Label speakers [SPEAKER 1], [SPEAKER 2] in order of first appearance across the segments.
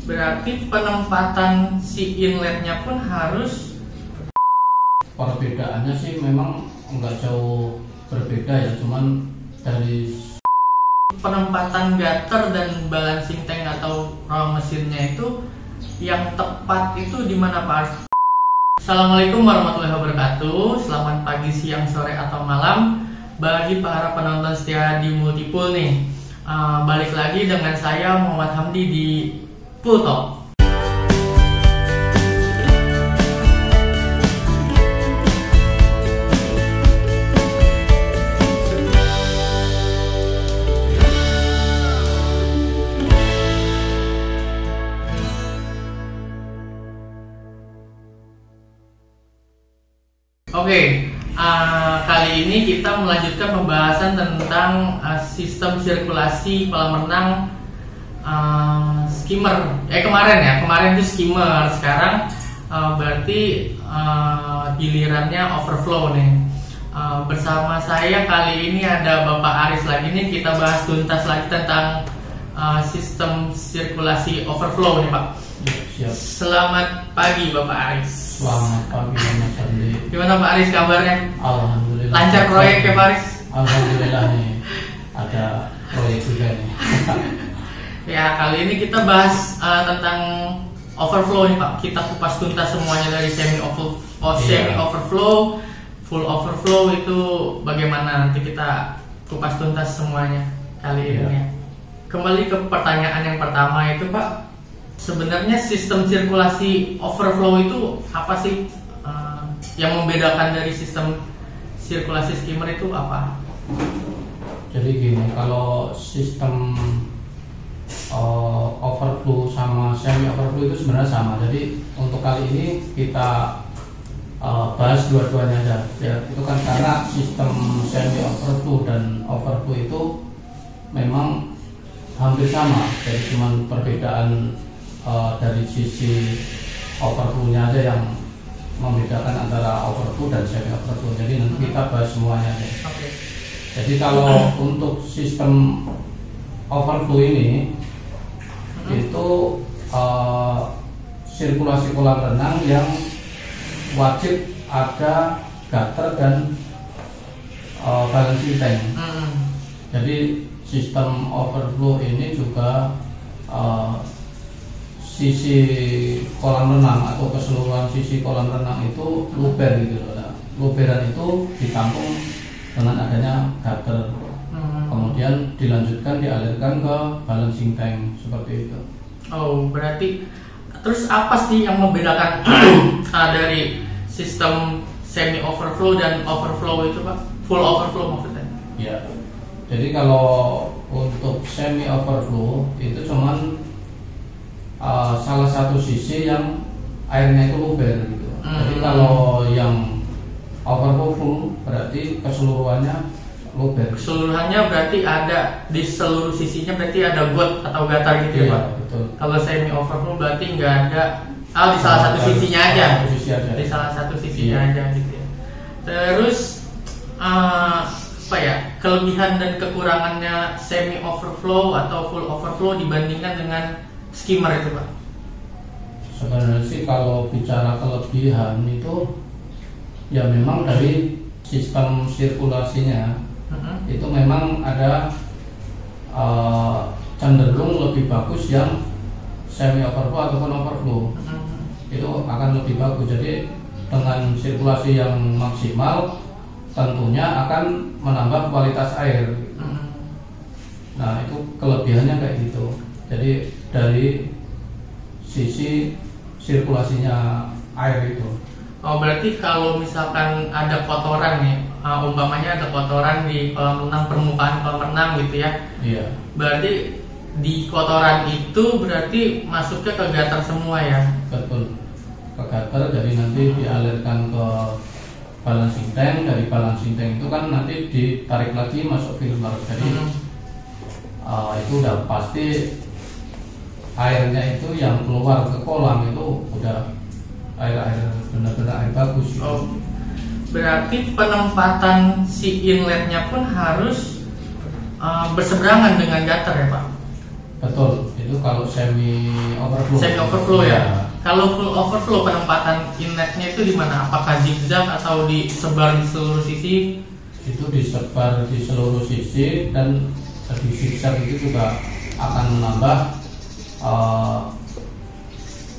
[SPEAKER 1] Berarti penempatan si inletnya pun harus.
[SPEAKER 2] Perbedaannya sih memang nggak jauh berbeda ya, cuman dari
[SPEAKER 1] Penempatan gutter dan balancing tank atau ruang mesinnya itu yang tepat itu di mana Pak? Assalamualaikum warahmatullahi wabarakatuh. Selamat pagi, siang, sore atau malam bagi para penonton setia di Multipool nih. Balik lagi dengan saya Muhammad Hamdi di Pool Talk. Oke, kali ini kita melanjutkan pembahasan tentang sistem sirkulasi kolam renang skimmer. Kemarin itu skimmer, sekarang berarti gilirannya overflow nih. Bersama saya kali ini ada Bapak Aris lagi nih, kita bahas tuntas lagi tentang sistem sirkulasi overflow nih Pak.
[SPEAKER 2] siap.
[SPEAKER 1] Selamat pagi Bapak Aris.
[SPEAKER 2] Selamat pagi Mas Andi.
[SPEAKER 1] Gimana Pak Aris kabarnya?
[SPEAKER 2] Alhamdulillah.
[SPEAKER 1] Lancar proyek ya Pak Aris?
[SPEAKER 2] Alhamdulillah nih, ada proyek juga nih.
[SPEAKER 1] Ya, kali ini kita bahas tentang overflow nih Pak. Kita kupas tuntas semuanya dari semi overflow, full overflow itu bagaimana, nanti kita kupas tuntas semuanya kali ini ya. Kembali ke pertanyaan yang pertama itu Pak, sebenarnya sistem sirkulasi overflow itu apa sih? Yang membedakan dari sistem sirkulasi skimmer itu apa?
[SPEAKER 2] Jadi gini, kalau sistem overflow sama semi overflow itu sebenarnya sama. Jadi untuk kali ini kita bahas dua-duanya aja. Ya, itu kan karena sistem semi overflow dan overflow itu memang hampir sama. Jadi cuma perbedaan dari sisi overflow-nya aja yang membedakan antara overflow dan semi overflow. Jadi nanti kita bahas semuanya aja.
[SPEAKER 1] Okay.
[SPEAKER 2] Jadi kalau untuk sistem overflow ini itu sirkulasi kolam renang yang wajib ada gutter dan balancing tank. Jadi sistem overflow ini juga sisi kolam renang atau keseluruhan sisi kolam renang itu luber gitu loh. Nah, luberan itu ditampung dengan adanya gutter. Kemudian dilanjutkan dialirkan ke balancing tank seperti itu.
[SPEAKER 1] Oh, berarti terus apa sih yang membedakan dari sistem semi overflow dan overflow itu Pak? Full overflow maksudnya?
[SPEAKER 2] Ya. Jadi kalau untuk semi overflow itu cuman salah satu sisi yang airnya itu luber gitu. Jadi kalau yang overflow full berarti keseluruhannya luber.
[SPEAKER 1] Keseluruhannya berarti ada di seluruh sisinya, berarti ada got atau gatar gitu ya Pak?
[SPEAKER 2] Betul.
[SPEAKER 1] Kalau semi overflow berarti nggak ada, di salah satu sisinya aja. Di salah satu sisinya aja gitu ya. Terus apa ya, kelebihan dan kekurangannya semi overflow atau full overflow dibandingkan dengan skimmer itu Pak?
[SPEAKER 2] Sebenarnya sih kalau bicara kelebihan itu ya memang dari sistem sirkulasinya itu memang ada cenderung lebih bagus yang semi overflow ataupun overflow. Itu akan lebih bagus. Jadi dengan sirkulasi yang maksimal tentunya akan menambah kualitas air. Nah itu kelebihannya kayak gitu. Jadi dari sisi sirkulasinya air itu.
[SPEAKER 1] Oh, berarti kalau misalkan ada kotoran nih, umpamanya ada kotoran di kolam renang, permukaan kolam renang gitu ya.
[SPEAKER 2] Iya.
[SPEAKER 1] Berarti di kotoran itu berarti masuknya ke gutter semua ya?
[SPEAKER 2] Betul. Ke gutter, jadi nanti dialirkan ke balancing tank. Dari balancing tank itu kan nanti ditarik lagi masuk filter. Jadi itu udah pasti airnya itu yang keluar ke kolam itu udah air benar-benar air bagus gitu.
[SPEAKER 1] Oh, berarti penempatan si inletnya pun harus berseberangan dengan gutter ya Pak?
[SPEAKER 2] Betul, itu Itu kalau semi overflow.
[SPEAKER 1] Semi overflow ya. Kalau full overflow penempatan inletnya itu di mana? Apakah zigzag atau disebar di seluruh sisi?
[SPEAKER 2] Itu disebar di seluruh sisi, dan di zigzag itu juga akan menambah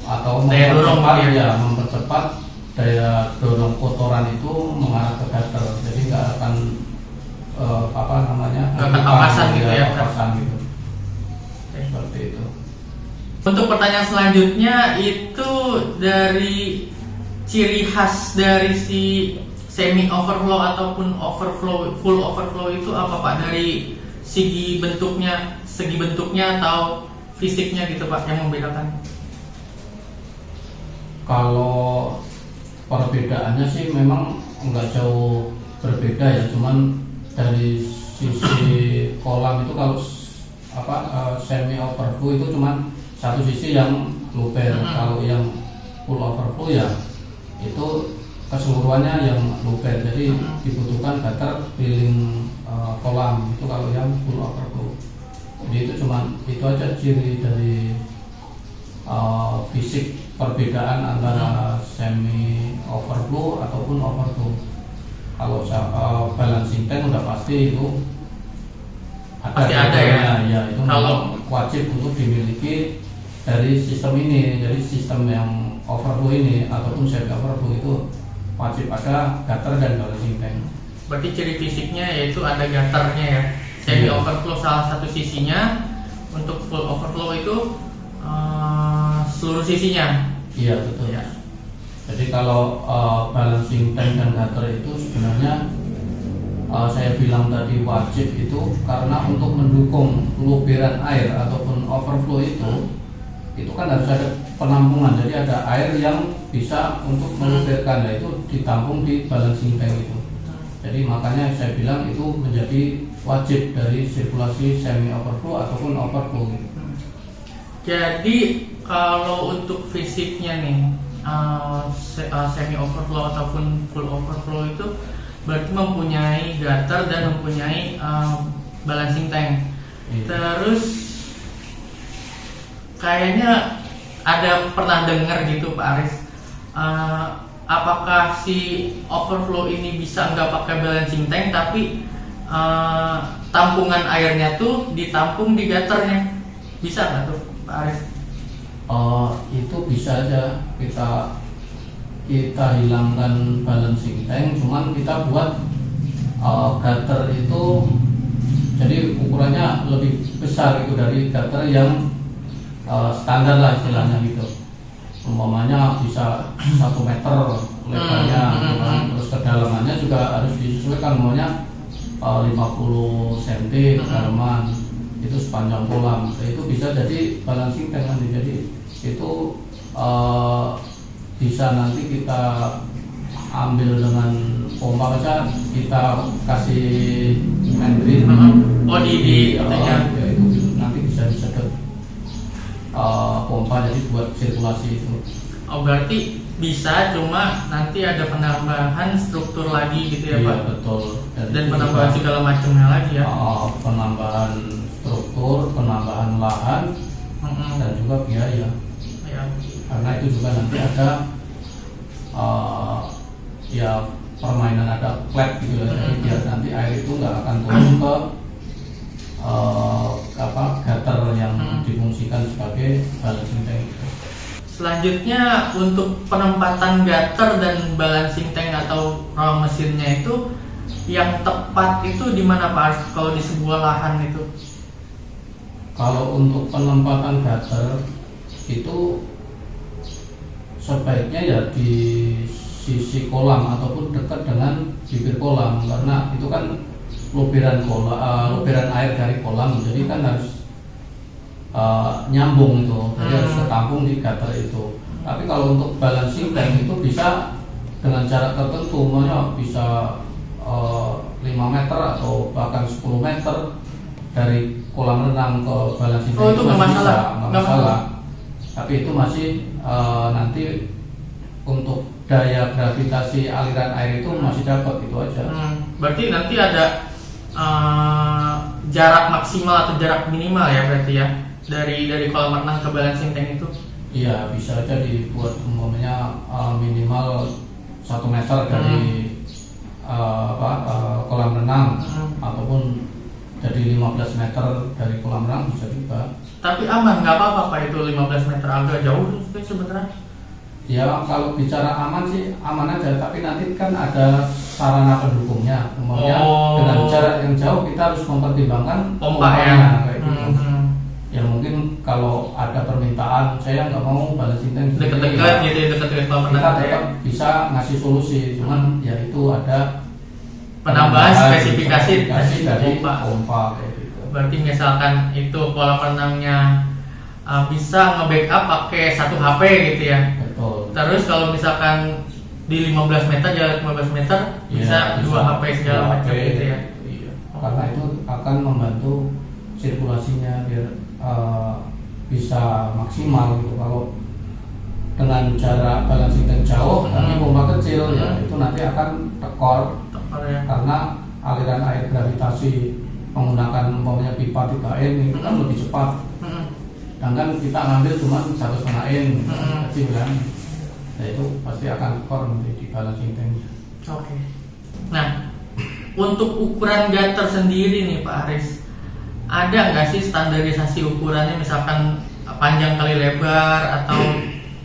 [SPEAKER 2] atau mempercepat daya dorong kotoran itu mengarah ke gutter. Jadi nggak akan
[SPEAKER 1] nggak akan papasan gitu ya.
[SPEAKER 2] Papasan gitu. Seperti itu.
[SPEAKER 1] Untuk pertanyaan selanjutnya itu dari ciri khas dari si semi overflow ataupun overflow, full overflow itu apa Pak? Dari segi bentuknya atau fisiknya gitu Pak yang membedakan?
[SPEAKER 2] Kalau perbedaannya sih memang nggak jauh berbeda ya, cuman dari sisi kolam itu kalau semi overflow itu cuman satu sisi yang luber. Kalau yang full overflow ya itu keseluruhannya yang luber, jadi dibutuhkan gutter keliling kolam. Itu kalau yang full overflow. Jadi itu cuman itu aja ciri dari fisik perbedaan antara semi overflow ataupun overflow. Kalau balancing tank udah pasti itu ada ya, itu kalau wajib untuk dimiliki dari sistem ini. Jadi sistem yang overflow ini ataupun semi overflow itu wajib ada gutter dan balancing tank.
[SPEAKER 1] Berarti ciri fisiknya yaitu ada gutternya ya. Semi overflow salah satu sisinya, untuk full overflow itu seluruh sisinya.
[SPEAKER 2] Iya betul ya. Jadi kalau balancing tank dan gutter itu sebenarnya saya bilang tadi wajib itu karena untuk mendukung luberan air ataupun overflow itu kan harus ada penampungan. Jadi ada air yang bisa untuk meluberkan, itu ditampung di balancing tank itu. Jadi makanya saya bilang itu menjadi wajib dari sirkulasi semi overflow ataupun overflow.
[SPEAKER 1] Jadi kalau untuk fisiknya nih semi overflow ataupun full overflow itu berarti mempunyai gutter dan mempunyai balancing tank. Terus kayaknya ada pernah dengar gitu Pak Aris, apakah si overflow ini bisa nggak pakai balancing tank tapi tampungan airnya tuh ditampung di gutternya, bisa nggak tuh Pak Aris?
[SPEAKER 2] Itu bisa aja kita hilangkan balancing tank, cuman kita buat gutter itu jadi ukurannya lebih besar itu dari gutter yang standar lah istilahnya gitu. Umpamanya bisa 1 meter lebarnya, terus kedalamannya juga harus disesuaikan, umpamanya 50 cm kedalaman itu sepanjang kolam. Itu bisa jadi balancing tank nanti. Jadi itu bisa nanti kita ambil dengan pompa saja, kita kasih membrane itu nanti bisa disedot pompa, jadi buat sirkulasi itu.
[SPEAKER 1] Berarti bisa, cuma nanti ada penambahan struktur lagi gitu ya Pak?
[SPEAKER 2] Betul.
[SPEAKER 1] Dan penambahan segala macamnya lagi ya?
[SPEAKER 2] Penambahan struktur, penambahan lahan, dan juga biaya. Karena itu juga nanti ada permainan, ada flat gitu ya. Jadi biar nanti air itu nggak akan turun ke gutter yang difungsikan sebagai balancing tank.
[SPEAKER 1] Selanjutnya untuk penempatan gutter dan balancing tank atau ruang mesinnya itu yang tepat itu di mana Pak? Kalau di sebuah lahan itu?
[SPEAKER 2] Kalau untuk penempatan gutter itu sebaiknya ya di sisi kolam ataupun dekat dengan bibir kolam, karena itu kan luberan air dari kolam, jadi kan harus nyambung itu, jadi harus tertampung di gutter itu. Tapi kalau untuk balancing tank itu bisa dengan jarak tertentu, makanya bisa 5 meter atau bahkan 10 meter dari kolam renang ke balancing tank itu masih bisa, nggak masalah. Tapi itu masih nanti untuk daya gravitasi aliran air itu masih dapat, itu aja.
[SPEAKER 1] Berarti nanti ada jarak maksimal atau jarak minimal ya berarti ya? dari kolam renang ke balancing tank itu?
[SPEAKER 2] Iya, bisa aja dibuat umpamanya minimal 1 meter dari kolam renang, ataupun jadi 15 meter dari kolam renang bisa juga.
[SPEAKER 1] Tapi aman, nggak apa-apa Pak itu 15 meter, agak jauh sih sebenarnya.
[SPEAKER 2] Ya kalau bicara aman sih aman aja, tapi nanti kan ada sarana pendukungnya. Umpamanya dengan jarak yang jauh kita harus mempertimbangkan
[SPEAKER 1] pompanya
[SPEAKER 2] kayak gitu. Ya mungkin kalau ada permintaan, saya nggak mau balancing tank
[SPEAKER 1] dekat-dekat gitu, dekat-dekat kolam renang,
[SPEAKER 2] kita tetap bisa ngasih solusi, cuman ya itu ada
[SPEAKER 1] penambahan spesifikasi
[SPEAKER 2] dari pompa kayak gitu.
[SPEAKER 1] Berarti misalkan itu kolam renangnya bisa nge-backup pakai 1 HP gitu ya.
[SPEAKER 2] Betul.
[SPEAKER 1] Terus kalau misalkan di 15 meter, jarak 15 meter bisa 2 HP segala macam gitu ya.
[SPEAKER 2] Iya. Karena itu akan membantu sirkulasinya biar bisa maksimal gitu. Kalau dengan jarak balancing tank jauh tapi pompa kecil ya itu nanti akan tekor ya. Karena aliran air gravitasi menggunakan umpamanya pipa 3 itu kan lebih cepat. Sedangkan kita ngambil cuma 1,5 in kecil kan. Nah itu pasti akan tekor nanti di balancing tank.
[SPEAKER 1] Oke. Nah, untuk ukuran gutter sendiri nih Pak Aris, ada nggak sih standarisasi ukurannya, misalkan panjang kali lebar atau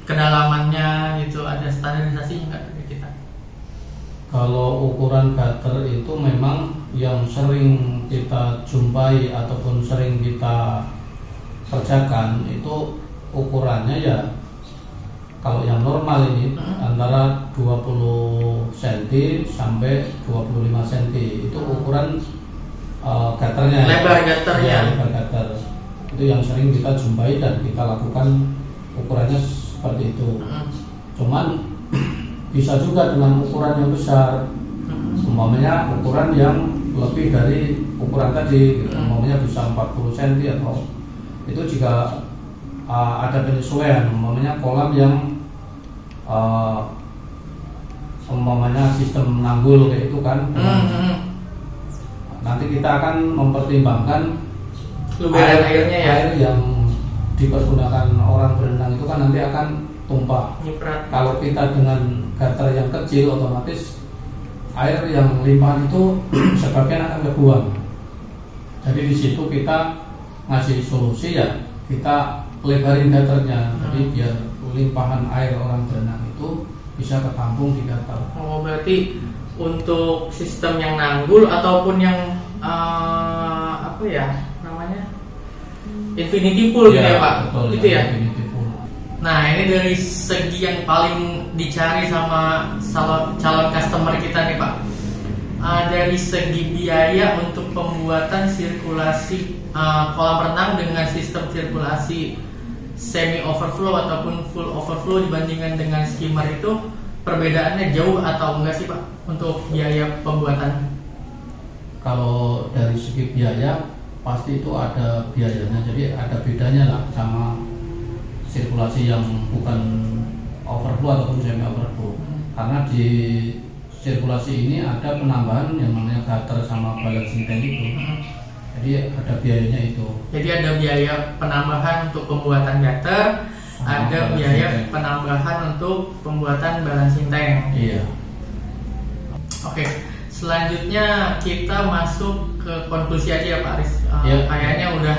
[SPEAKER 1] kedalamannya gitu, ada standarisasi nggak dari kita?
[SPEAKER 2] Kalau ukuran gutter itu memang yang sering kita jumpai ataupun sering kita kerjakan itu ukurannya ya kalau yang normal ini antara 20 cm sampai 25 cm itu ukuran gutternya,
[SPEAKER 1] lebar gutternya,
[SPEAKER 2] lebar gutter itu yang sering kita jumpai dan kita lakukan ukurannya seperti itu. Cuman bisa juga dengan ukuran yang besar, umpamanya ukuran yang lebih dari ukuran tadi, umpamanya bisa 40 cm atau itu jika ada penyesuaian, umpamanya kolam yang umpamanya sistem nanggul kayak itu kan. Nanti kita akan mempertimbangkan
[SPEAKER 1] airnya ya.
[SPEAKER 2] Air yang dipergunakan orang berenang itu kan nanti akan tumpah. Kalau kita dengan gutter yang kecil, otomatis air yang limpahan itu sebagian akan kebuang. Jadi di situ kita ngasih solusi ya, kita lebarin gutternya. Jadi biar limpahan air orang berenang itu bisa ketampung di gutter.
[SPEAKER 1] Oh, berarti untuk sistem yang nanggul ataupun yang apa ya namanya, infinity pool gitu ya Pak,
[SPEAKER 2] betul,
[SPEAKER 1] gitu ya.
[SPEAKER 2] Pool.
[SPEAKER 1] Nah ini dari segi yang paling dicari sama calon customer kita nih Pak, dari segi biaya untuk pembuatan sirkulasi kolam renang dengan sistem sirkulasi semi overflow ataupun full overflow dibandingkan dengan skimmer itu, perbedaannya jauh atau enggak sih Pak untuk biaya pembuatan?
[SPEAKER 2] Kalau dari segi biaya pasti itu ada biayanya, jadi ada bedanya lah sama sirkulasi yang bukan overflow ataupun semi overflow. Karena di sirkulasi ini ada penambahan yang namanya gutter sama balancing tank itu. Jadi ada biayanya itu. Jadi
[SPEAKER 1] ada biaya penambahan untuk pembuatan gutter, ada biaya penambahan untuk pembuatan balancing tank.
[SPEAKER 2] Iya.
[SPEAKER 1] Oke, selanjutnya kita masuk ke konklusi aja ya Pak Aris. Kayaknya udah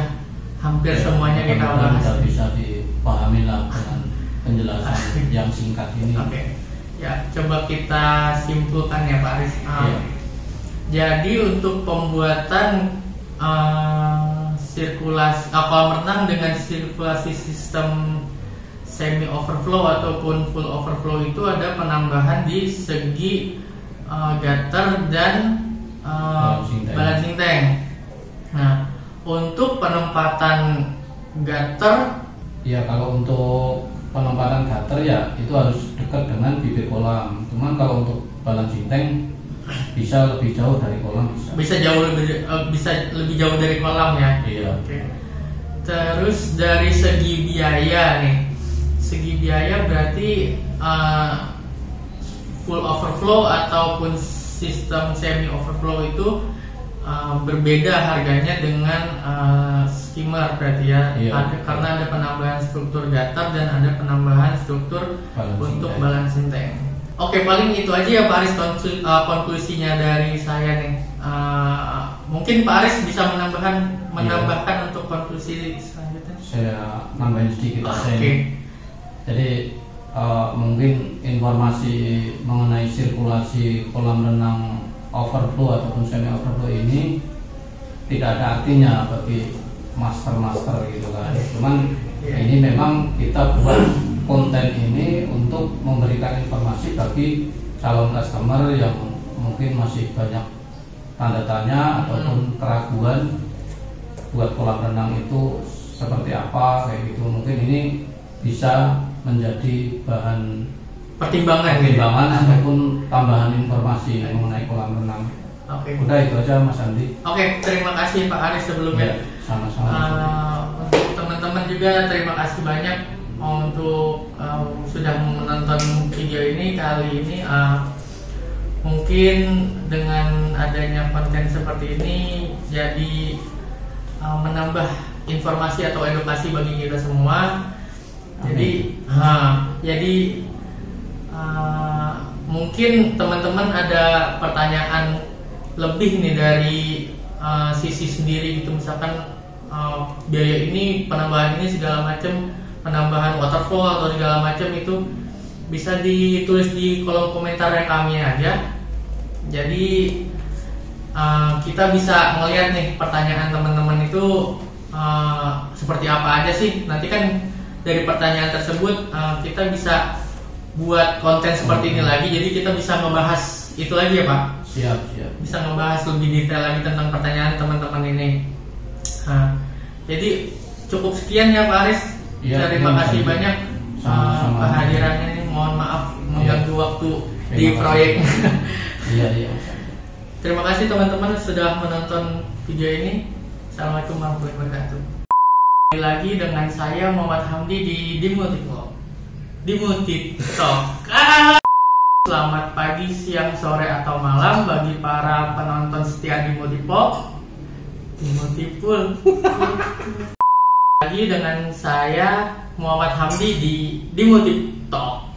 [SPEAKER 1] hampir semuanya kita bahas.
[SPEAKER 2] Bisa dipahami lah dengan penjelasan yang singkat ini.
[SPEAKER 1] Oke. Ya, coba kita simpulkan ya Pak Aris. Jadi untuk pembuatan sirkulasi kolam renang dengan sirkulasi sistem semi overflow ataupun full overflow itu ada penambahan di segi gutter dan balancing tank. Nah, untuk penempatan gutter,
[SPEAKER 2] ya kalau untuk penempatan gutter ya itu harus dekat dengan bibir kolam. Cuman kalau untuk balancing tank bisa lebih jauh dari kolam, bisa lebih jauh dari kolam ya. Iya.
[SPEAKER 1] Oke. Terus dari segi biaya nih, segi biaya berarti full overflow ataupun sistem semi overflow itu berbeda harganya dengan skimmer berarti ya. Karena ada penambahan struktur gutter dan ada penambahan struktur untuk balancing tank. Oke, paling itu aja ya Pak Aris konklusinya dari saya nih. Mungkin Pak Aris bisa menambahkan untuk konklusi selanjutnya.
[SPEAKER 2] Saya nambahin sedikit aja. Jadi mungkin informasi mengenai sirkulasi kolam renang overflow ataupun semi overflow ini tidak ada artinya bagi master gitu kan. Cuman ini memang kita buat konten ini untuk memberikan informasi bagi calon customer yang mungkin masih banyak tanda tanya ataupun keraguan buat kolam renang itu seperti apa kayak gitu. Mungkin ini bisa menjadi bahan pertimbangan ataupun tambahan informasi mengenai kolam renang. Udah itu aja Mas Andi.
[SPEAKER 1] Terima kasih Pak Aris sebelumnya.
[SPEAKER 2] Sama-sama.
[SPEAKER 1] Untuk teman-teman juga terima kasih banyak untuk sudah menonton video ini kali ini. Mungkin dengan adanya konten seperti ini jadi menambah informasi atau edukasi bagi kita semua. Jadi mungkin teman-teman ada pertanyaan lebih nih dari sisi sendiri gitu, misalkan biaya ini, penambahan ini segala macam, penambahan waterflow atau segala macam, itu bisa ditulis di kolom komentar kami aja. Jadi kita bisa ngelihat nih pertanyaan teman-teman itu seperti apa aja sih. Nanti kan dari pertanyaan tersebut kita bisa buat konten seperti ini lagi. Jadi kita bisa membahas itu lagi ya Pak.
[SPEAKER 2] Siap.
[SPEAKER 1] Bisa membahas lebih detail lagi tentang pertanyaan teman-teman ini. Jadi cukup sekian ya Pak Aris. Terima kasih banyak kehadirannya ini. Mohon maaf mengganggu waktu di proyek.
[SPEAKER 2] Iya.
[SPEAKER 1] Terima kasih teman-teman sudah menonton video ini. Assalamualaikum warahmatullahi wabarakatuh. Kembali lagi dengan saya Muhammad Hamdi di Dimultitalk. Selamat pagi, siang, sore, atau malam bagi para penonton setia Dimultitalk. Lagi dengan saya Muhammad Hamdi di Dimultitalk.